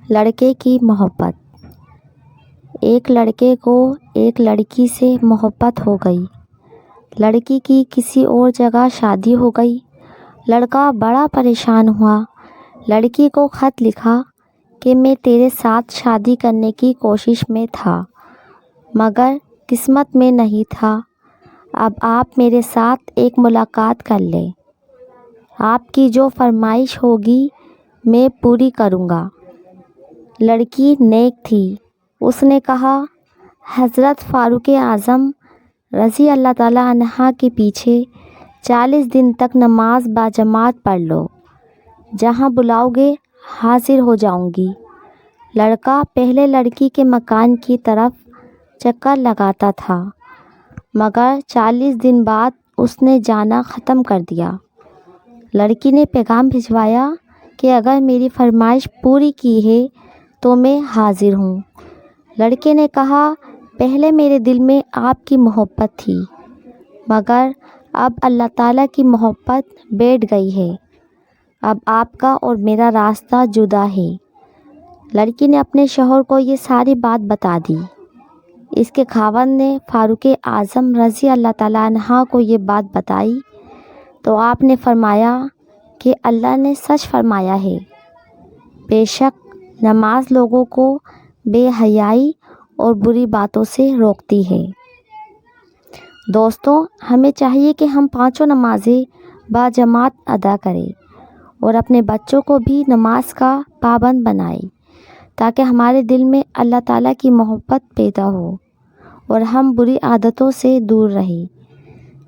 لڑکے کی محبت۔ ایک لڑکے کو ایک لڑکی سے محبت ہو گئی۔ لڑکی کی کسی اور جگہ شادی ہو گئی۔ لڑکا بڑا پریشان ہوا۔ لڑکی کو خط لکھا کہ میں تیرے ساتھ شادی کرنے کی کوشش میں تھا مگر قسمت میں نہیں تھا۔ اب آپ میرے ساتھ ایک ملاقات کر لیں۔ آپ کی جو فرمائش ہوگی میں پوری کروں گا۔ لڑکی نیک تھی۔ اس نے کہا، حضرت فاروق اعظم رضی اللہ تعالیٰ عنہ کے پیچھے 40 دن تک نماز باجماعت پڑھ لو، جہاں بلاؤ گے حاضر ہو جاؤں گی۔ لڑکا پہلے لڑکی کے مکان کی طرف چکر لگاتا تھا مگر 40 دن بعد اس نے جانا ختم کر دیا۔ لڑکی نے پیغام بھجوایا کہ اگر میری فرمائش پوری کی ہے تو میں حاضر ہوں۔ لڑکے نے کہا، پہلے میرے دل میں آپ کی محبت تھی مگر اب اللہ تعالیٰ کی محبت بیٹھ گئی ہے۔ اب آپ کا اور میرا راستہ جدا ہے۔ لڑکی نے اپنے شوہر کو یہ ساری بات بتا دی۔ اس کے خاوند نے فاروق اعظم رضی اللہ تعالیٰ عنہ کو یہ بات بتائی تو آپ نے فرمایا کہ اللہ نے سچ فرمایا ہے۔ بے شک نماز لوگوں کو بے حیائی اور بری باتوں سے روکتی ہے۔ دوستو، ہمیں چاہیے کہ ہم 5 نمازیں باجماعت ادا کریں اور اپنے بچوں کو بھی نماز کا پابند بنائیں تاکہ ہمارے دل میں اللہ تعالیٰ کی محبت پیدا ہو اور ہم بری عادتوں سے دور رہیں،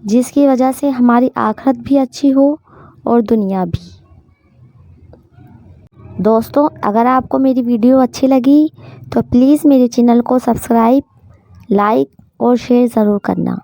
جس کی وجہ سے ہماری آخرت بھی اچھی ہو اور دنیا بھی۔ دوستو، اگر آپ کو میری ویڈیو اچھی لگی تو پلیز میرے چینل کو سبسکرائب، لائک اور شیئر ضرور کرنا۔